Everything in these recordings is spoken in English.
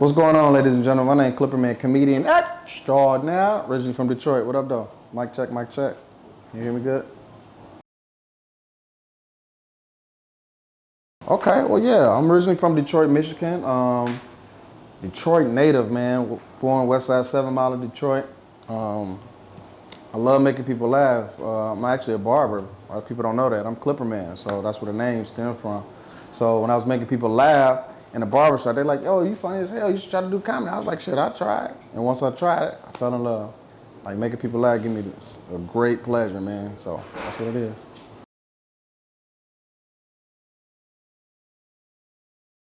What's going on, ladies and gentlemen? My name is Clipperman, comedian extraordinaire, originally from Detroit. What up, though? Mic check, mic check. You hear me good? Okay, well, yeah, I'm originally from Detroit, Michigan. Detroit native, man. Born West Side 7 Mile of Detroit. I love making people laugh. I'm actually a barber. A lot of people don't know that. I'm Clipperman, so that's where the name stemmed from. So when I was making people laugh in the barbershop, they're like, yo, you funny as hell. You should try to do comedy. I was like, shit, I'll try it. And once I tried it, I fell in love. Like, making people laugh give me a great pleasure, man. So that's what it is.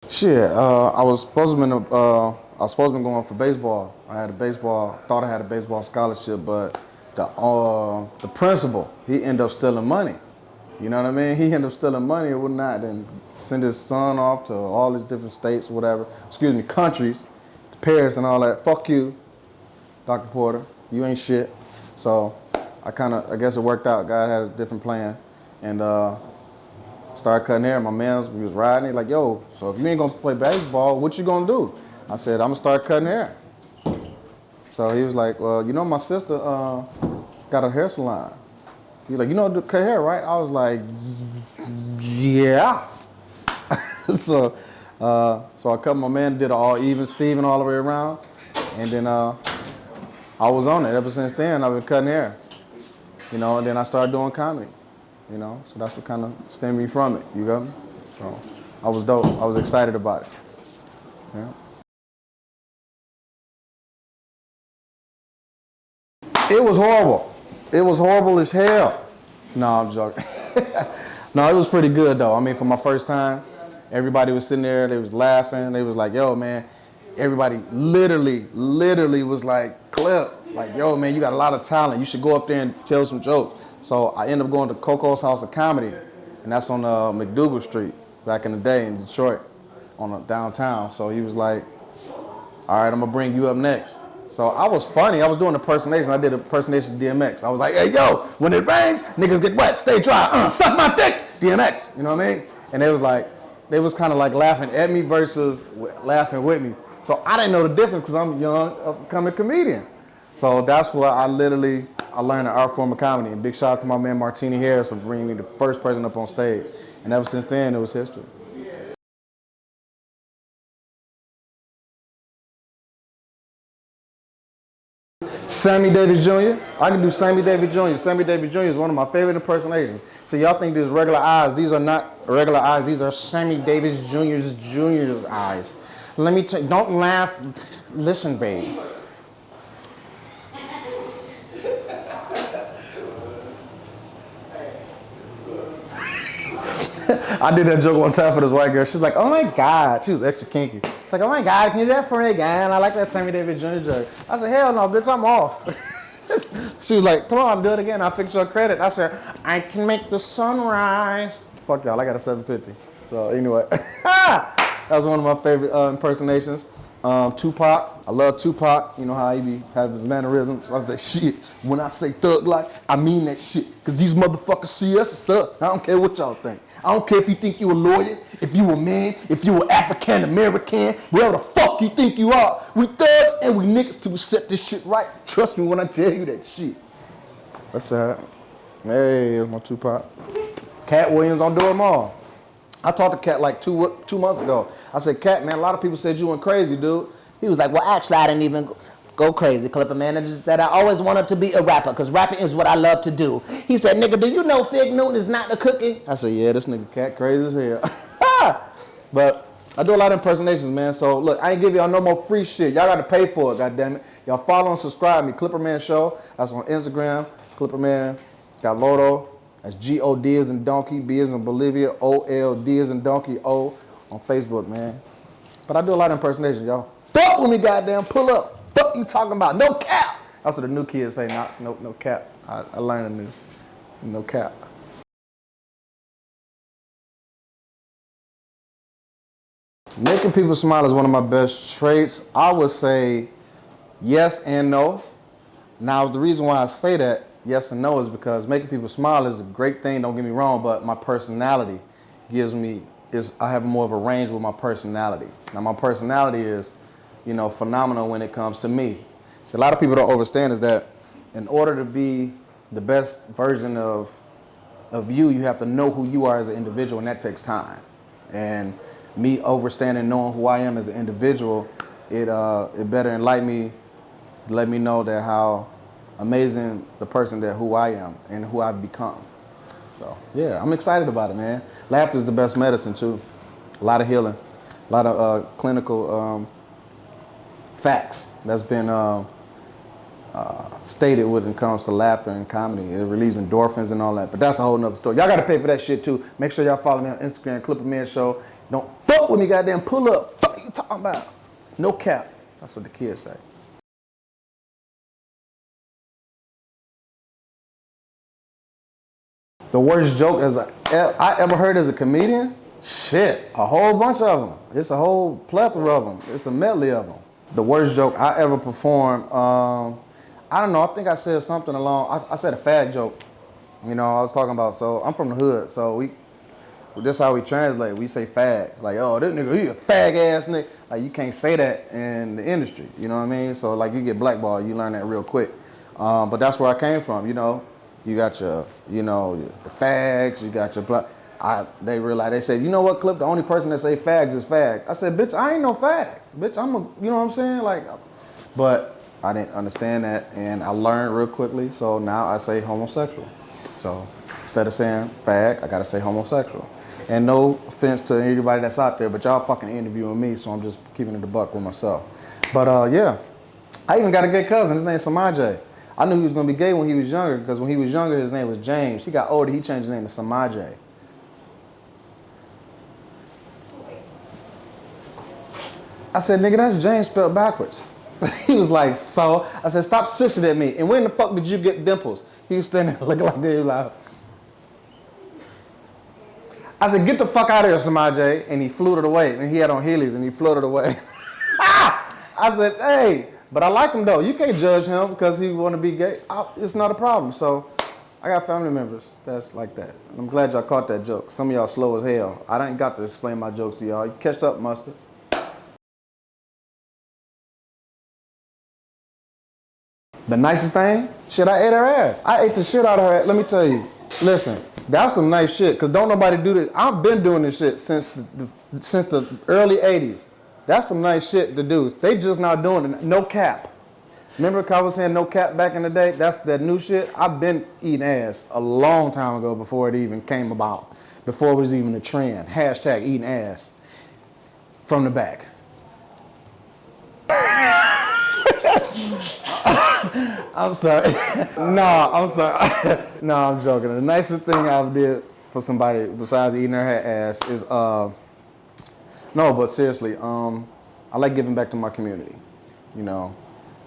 Shit, I was supposed to be going for baseball. Thought I had a baseball scholarship, but the principal, he ended up stealing money. You know what I mean? He ended up stealing money and whatnot, and send his son off to all these different states, whatever. Excuse me, countries, to Paris and all that. Fuck you, Dr. Porter. You ain't shit. So I guess it worked out. God had a different plan, and started cutting hair. My man was riding. He like, yo, so if you ain't gonna play baseball, what you gonna do? I said, I'm gonna start cutting hair. So he was like, well, you know, my sister got a hair salon. He's like, you know, cut hair, right? I was like, yeah. so I cut my man, did all even Steven all the way around, and then I was on it. Ever since then, I've been cutting hair. You know, and then I started doing comedy. You know, so that's what kind of stemmed me from it. You got me? So I was dope. I was excited about it. Yeah. It was horrible. It was horrible as hell. No, I'm joking. No, it was pretty good though. I mean, for my first time, everybody was sitting there. They was laughing. They was like, yo, man. Everybody literally was like, Clip, like, yo, man, you got a lot of talent. You should go up there and tell some jokes. So I ended up going to Coco's House of Comedy, and that's on McDougal Street back in the day in Detroit, on downtown. So he was like, all right, I'm gonna bring you up next. So I was funny. I was doing impersonation. I did impersonation of DMX. I was like, hey, yo, when it rains, niggas get wet. Stay dry. Suck my dick, DMX. You know what I mean? And they was kind of like laughing at me versus laughing with me. So I didn't know the difference because I'm a young, upcoming comedian. So that's where I learned the art form of comedy. And big shout out to my man Martini Harris for bringing me the first person up on stage. And ever since then, it was history. Sammy Davis Jr. I can do Sammy Davis Jr. Sammy Davis Jr. is one of my favorite impersonations. So y'all think these regular eyes. These are not regular eyes. These are Sammy Davis Jr.'s eyes. Let me tell you, don't laugh. Listen, babe. I did that joke one time for this white girl. She was like, oh my God. She was extra kinky. She's like, oh my God, can you do that for me again? I like that Sammy Davis Jr. joke. I said, hell no, bitch, I'm off. She was like, come on, do it again. I'll fix your credit. I said, I can make the sun rise. Fuck y'all, I got a 750. So anyway, that was one of my favorite impersonations. Tupac, I love Tupac. You know how he be having his mannerisms. I was like, shit, when I say thug life, I mean that shit. Cause these motherfuckers see us as thug. I don't care what y'all think. I don't care if you think you a lawyer, if you a man, if you a African American, wherever the fuck you think you are. We thugs and we niggas till we set this shit right. Trust me when I tell you that shit. That's that. Hey, there's my Tupac. Cat Williams, I'm doing them all. I talked to Cat like two months ago. I said, Cat, man, a lot of people said you went crazy, dude. He was like, well, actually, I didn't even go crazy, Clipper, man. It's just that I always wanted to be a rapper, because rapping is what I love to do. He said, nigga, do you know Fig Newton is not the cookie? I said, yeah, this nigga Cat crazy as hell. But I do a lot of impersonations, man. So, look, I ain't give y'all no more free shit. Y'all got to pay for it, goddammit. Y'all follow and subscribe me, Clipperman Show. That's on Instagram. Clipperman got Lodo. That's G-O-D as in donkey, B as in Bolivia, O-L-D as in donkey, O on Facebook, man. But I do a lot of impersonations, y'all. Fuck with me, goddamn, pull up. Fuck you talking about, no cap. That's what the new kids say, no cap. I learned a new, no cap. Making people smile is one of my best traits. I would say yes and no. Now, the reason why I say that, yes and no, is because making people smile is a great thing, don't get me wrong, but my personality I have more of a range with my personality. Now, my personality is, you know, phenomenal when it comes to me. So a lot of people don't understand is that in order to be the best version of you, you have to know who you are as an individual, and that takes time. And me understanding, knowing who I am as an individual, it better enlighten me, let me know that how amazing the person that who I am and who I've become. So yeah, I'm excited about it, man. Laughter is the best medicine too. A lot of healing, a lot of clinical facts that's been stated when it comes to laughter and comedy. It relieves endorphins and all that, but that's a whole nother story. Y'all gotta pay for that shit too. Make sure y'all follow me on Instagram, Clip a Man Show. Don't fuck with me, goddamn pull up. Fuck you talking about? No cap. That's what the kids say. The worst joke I ever heard as a comedian? Shit, a whole bunch of them. It's a whole plethora of them. It's a medley of them. The worst joke I ever performed, I don't know, I think I said something along, I said a fag joke. You know, I was talking about, so I'm from the hood, so this how we translate. We say fag. Like, oh, this nigga, he a fag ass nigga. Like, you can't say that in the industry, you know what I mean? So like, you get blackballed, you learn that real quick. But that's where I came from, you know. You got your, you know, the fags, you got your black. They realized, they said, you know what, Clip, the only person that say fags is fag. I said, bitch, I ain't no fag. Bitch, you know what I'm saying? Like, but I didn't understand that, and I learned real quickly, so now I say homosexual. So instead of saying fag, I gotta say homosexual. And no offense to anybody that's out there, but y'all fucking interviewing me, so I'm just keeping it a buck with myself. But yeah, I even got a gay cousin, his name's Samajay. I knew he was gonna be gay when he was younger, because when he was younger, his name was James. He got older, he changed his name to Samajay. I said, nigga, that's James spelled backwards. He was like, so? I said, stop sissing at me. And when the fuck did you get dimples? He was standing there looking like this, he was like, I said, get the fuck out of here, Samajay. And he floated away. And he had on Heelys and he floated away. I said, hey, but I like him though. You can't judge him because he want to be gay. It's not a problem. So I got family members that's like that. I'm glad y'all caught that joke. Some of y'all slow as hell. I didn't got to explain my jokes to y'all. You catched up, Mustard. The nicest thing? Shit, I ate her ass. I ate the shit out of her ass. Let me tell you. Listen, that's some nice shit, because don't nobody do this. I've been doing this shit since the early 80s. That's some nice shit to do. They just not doing it. No cap. Remember I was saying no cap back in the day? That's that new shit. I've been eating ass a long time ago before it even came about. Before it was even a trend. Hashtag eating ass from the back. I'm sorry. No, I'm sorry. No, I'm joking. The nicest thing I've did for somebody besides eating their ass is, no, but seriously, I like giving back to my community. You know,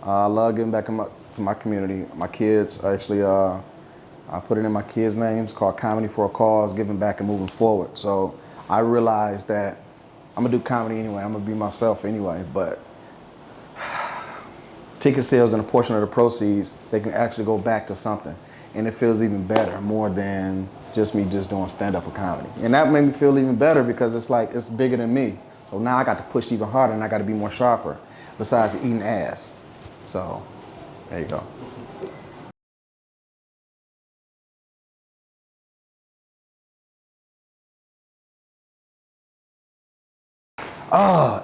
I love giving back to my community. My kids, actually, I put it in my kids' names, called Comedy for a Cause, giving back and moving forward. So I realized that I'm gonna do comedy anyway. I'm gonna be myself anyway, but ticket sales and a portion of the proceeds, they can actually go back to something. And it feels even better, more than just me just doing stand-up or comedy. And that made me feel even better because it's like, it's bigger than me. So now I got to push even harder and I got to be more sharper, besides eating ass. So, there you go.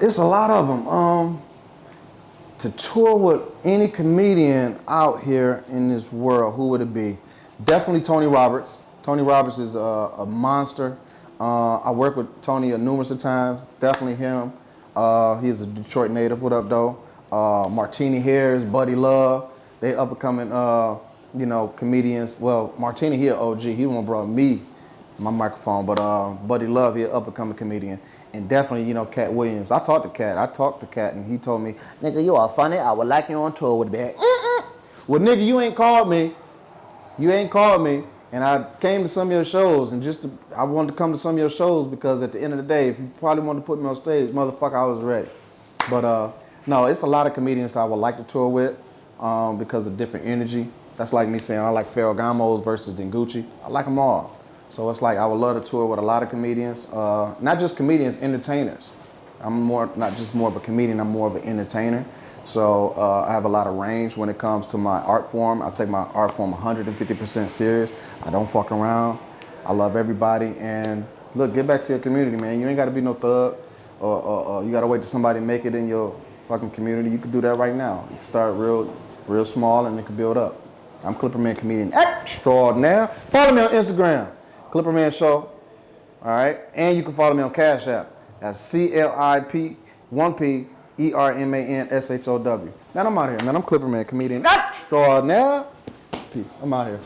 It's a lot of them. To tour with any comedian out here in this world, who would it be? Definitely Tony Roberts. Tony Roberts is a monster. I worked with Tony numerous of times. Definitely him. He's a Detroit native. What up, though? Martini Harris, Buddy Love. They up and coming, you know, comedians. Well, Martini, he an OG. He the one brought me my microphone, but Buddy Love, he an up and coming comedian. And definitely, you know, Cat Williams. I talked to Cat, and he told me, nigga, you are funny. I would like you on tour with me. Well, nigga, you ain't called me. You ain't called me. And I came to some of your shows, and I wanted to come to some of your shows because at the end of the day, if you probably wanted to put me on stage, motherfucker, I was ready. But no, it's a lot of comedians I would like to tour with because of different energy. That's like me saying I like Ferragamos versus Dengucci. I like them all. So it's like I would love to tour with a lot of comedians, not just comedians, entertainers. I'm not just more of a comedian, I'm more of an entertainer. So I have a lot of range when it comes to my art form. I take my art form 150% serious. I don't fuck around. I love everybody. And look, get back to your community, man. You ain't gotta be no thug or you gotta wait till somebody make it in your fucking community. You can do that right now. You can start real small and it can build up. I'm Clipperman Comedian Extraordinaire. Follow me on Instagram, Clipperman Show. All right, and you can follow me on Cash App. That's CLIP1PERMANSHOW. Man, I'm out here, man. I'm Clipperman Comedian Extraordinaire. Peace. I'm out here.